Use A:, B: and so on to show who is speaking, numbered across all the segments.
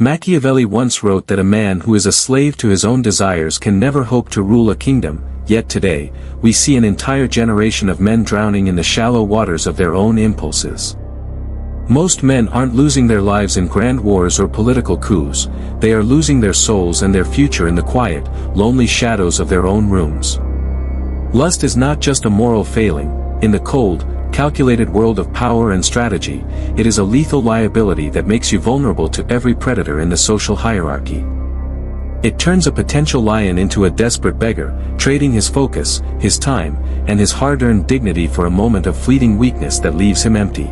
A: Machiavelli once wrote that a man who is a slave to his own desires can never hope to rule a kingdom, yet today, we see an entire generation of men drowning in the shallow waters of their own impulses. Most men aren't losing their lives in grand wars or political coups, they are losing their souls and their future in the quiet, lonely shadows of their own rooms. Lust is not just a moral failing. In the cold, calculated world of power and strategy, it is a lethal liability that makes you vulnerable to every predator in the social hierarchy. It turns a potential lion into a desperate beggar, trading his focus, his time, and his hard-earned dignity for a moment of fleeting weakness that leaves him empty.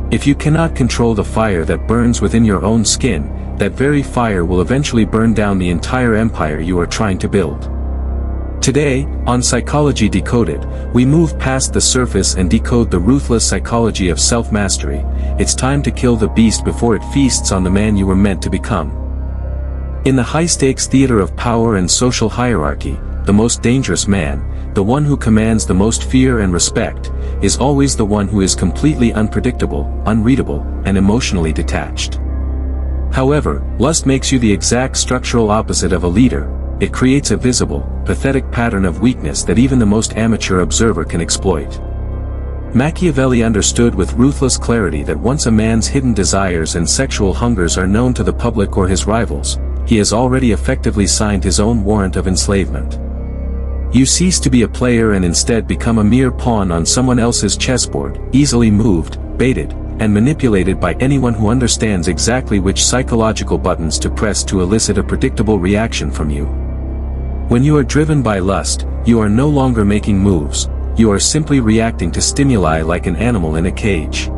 A: If you cannot control the fire that burns within your own skin, that very fire will eventually burn down the entire empire you are trying to build. Today, on Psychology Decoded, we move past the surface and decode the ruthless psychology of self-mastery. It's time to kill the beast before it feasts on the man you were meant to become. In the high-stakes theater of power and social hierarchy, the most dangerous man, the one who commands the most fear and respect, is always the one who is completely unpredictable, unreadable, and emotionally detached. However, lust makes you the exact structural opposite of a leader. It creates a visible, pathetic pattern of weakness that even the most amateur observer can exploit. Machiavelli understood with ruthless clarity that once a man's hidden desires and sexual hungers are known to the public or his rivals, he has already effectively signed his own warrant of enslavement. You cease to be a player and instead become a mere pawn on someone else's chessboard, easily moved, baited, and manipulated by anyone who understands exactly which psychological buttons to press to elicit a predictable reaction from you. When you are driven by lust, you are no longer making moves, you are simply reacting to stimuli like an animal in a cage.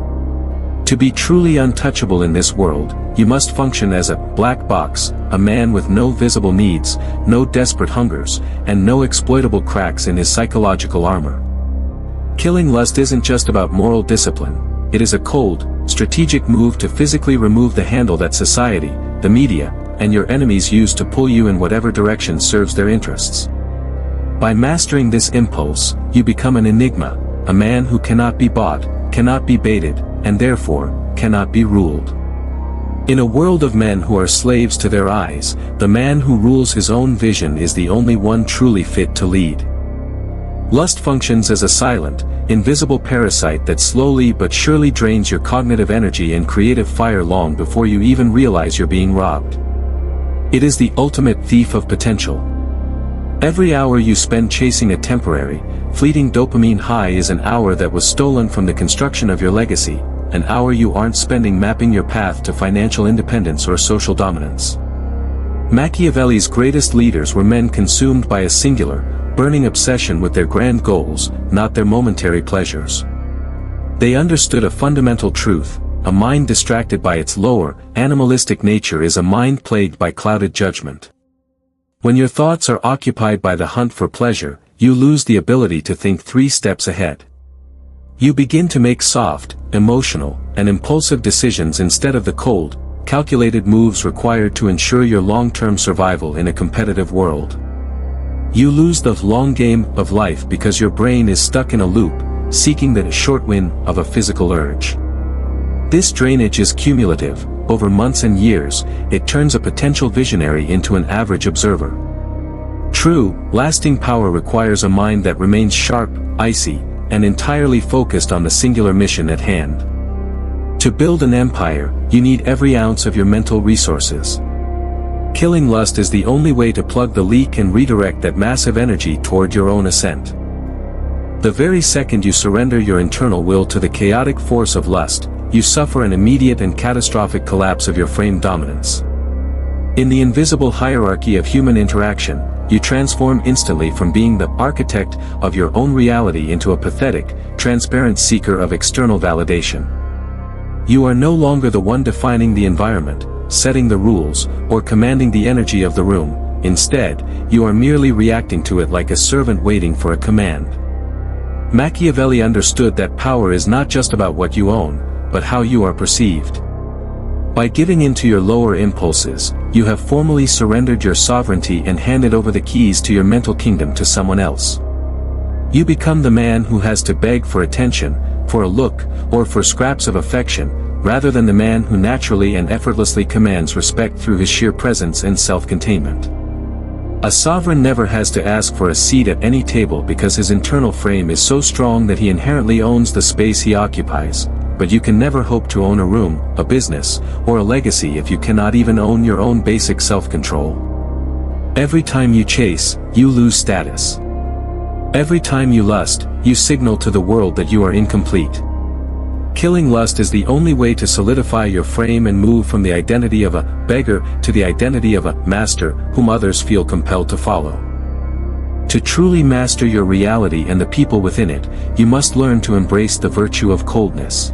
A: To be truly untouchable in this world, you must function as a black box, a man with no visible needs, no desperate hungers, and no exploitable cracks in his psychological armor. Killing lust isn't just about moral discipline, it is a cold, strategic move to physically remove the handle that society, the media, and your enemies use to pull you in whatever direction serves their interests. By mastering this impulse, you become an enigma, a man who cannot be bought, cannot be baited, and therefore, cannot be ruled. In a world of men who are slaves to their eyes, the man who rules his own vision is the only one truly fit to lead. Lust functions as a silent, invisible parasite that slowly but surely drains your cognitive energy and creative fire long before you even realize you're being robbed. It is the ultimate thief of potential. Every hour you spend chasing a temporary, fleeting dopamine high is an hour that was stolen from the construction of your legacy, an hour you aren't spending mapping your path to financial independence or social dominance. Machiavelli's greatest leaders were men consumed by a singular, burning obsession with their grand goals, not their momentary pleasures. They understood a fundamental truth: a mind distracted by its lower, animalistic nature is a mind plagued by clouded judgment. When your thoughts are occupied by the hunt for pleasure, you lose the ability to think 3 steps ahead. You begin to make soft, emotional, and impulsive decisions instead of the cold, calculated moves required to ensure your long-term survival in a competitive world. You lose the long game of life because your brain is stuck in a loop, seeking the short win of a physical urge. This drainage is cumulative. Over months and years, it turns a potential visionary into an average observer. True, lasting power requires a mind that remains sharp, icy, and entirely focused on the singular mission at hand. To build an empire, you need every ounce of your mental resources. Killing lust is the only way to plug the leak and redirect that massive energy toward your own ascent. The very second you surrender your internal will to the chaotic force of lust, you suffer an immediate and catastrophic collapse of your frame dominance. In the invisible hierarchy of human interaction, you transform instantly from being the architect of your own reality into a pathetic, transparent seeker of external validation. You are no longer the one defining the environment, setting the rules, or commanding the energy of the room. Instead, you are merely reacting to it like a servant waiting for a command. Machiavelli understood that power is not just about what you own, but how you are perceived. By giving in to your lower impulses, you have formally surrendered your sovereignty and handed over the keys to your mental kingdom to someone else. You become the man who has to beg for attention, for a look, or for scraps of affection, rather than the man who naturally and effortlessly commands respect through his sheer presence and self-containment. A sovereign never has to ask for a seat at any table because his internal frame is so strong that he inherently owns the space he occupies, but you can never hope to own a room, a business, or a legacy if you cannot even own your own basic self-control. Every time you chase, you lose status. Every time you lust, you signal to the world that you are incomplete. Killing lust is the only way to solidify your frame and move from the identity of a beggar to the identity of a master whom others feel compelled to follow. To truly master your reality and the people within it, you must learn to embrace the virtue of coldness.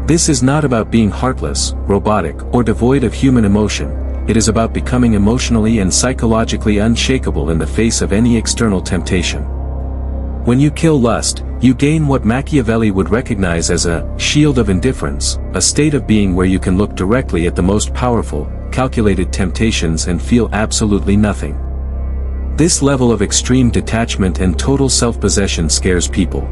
A: This is not about being heartless, robotic, or devoid of human emotion. It is about becoming emotionally and psychologically unshakable in the face of any external temptation. When you kill lust, you gain what Machiavelli would recognize as a shield of indifference, a state of being where you can look directly at the most powerful, calculated temptations and feel absolutely nothing. This level of extreme detachment and total self-possession scares people.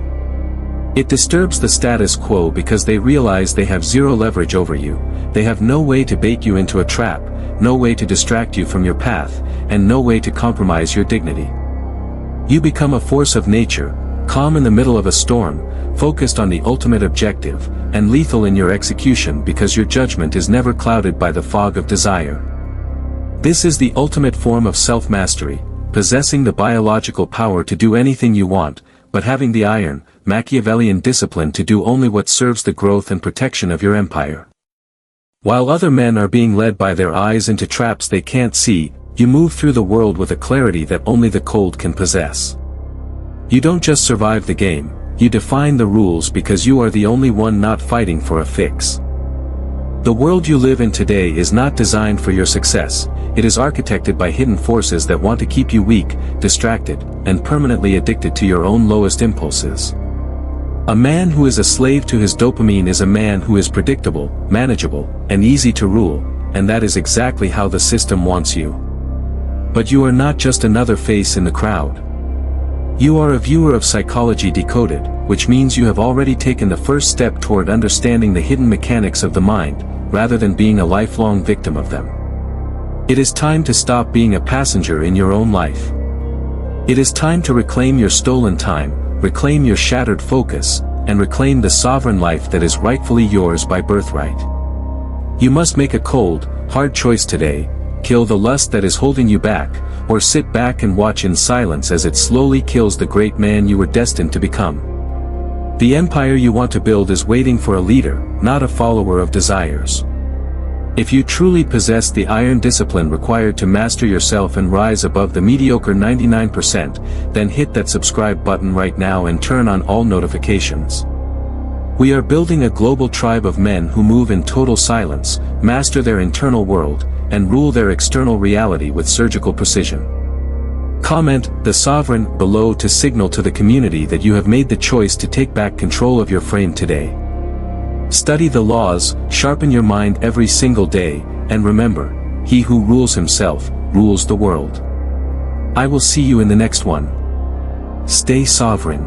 A: It disturbs the status quo because they realize they have zero leverage over you, they have no way to bait you into a trap, no way to distract you from your path, and no way to compromise your dignity. You become a force of nature, calm in the middle of a storm, focused on the ultimate objective, and lethal in your execution because your judgment is never clouded by the fog of desire. This is the ultimate form of self-mastery, possessing the biological power to do anything you want, but having the iron, Machiavellian discipline to do only what serves the growth and protection of your empire. While other men are being led by their eyes into traps they can't see, you move through the world with a clarity that only the cold can possess. You don't just survive the game, you define the rules because you are the only one not fighting for a fix. The world you live in today is not designed for your success, it is architected by hidden forces that want to keep you weak, distracted, and permanently addicted to your own lowest impulses. A man who is a slave to his dopamine is a man who is predictable, manageable, and easy to rule, and that is exactly how the system wants you. But you are not just another face in the crowd. You are a viewer of psychology decoded, which means you have already taken the first step toward understanding the hidden mechanics of the mind, rather than being a lifelong victim of them. It is time to stop being a passenger in your own life. It is time to reclaim your stolen time, reclaim your shattered focus, and reclaim the sovereign life that is rightfully yours by birthright. You must make a cold, hard choice today: kill the lust that is holding you back, or sit back and watch in silence as it slowly kills the great man you were destined to become. The empire you want to build is waiting for a leader, not a follower of desires. If you truly possess the iron discipline required to master yourself and rise above the mediocre 99%, then hit that subscribe button right now and turn on all notifications. We are building a global tribe of men who move in total silence, master their internal world, and rule their external reality with surgical precision. Comment "The Sovereign" below to signal to the community that you have made the choice to take back control of your frame today. Study the laws, sharpen your mind every single day, and remember, he who rules himself, rules the world. I will see you in the next one. Stay sovereign.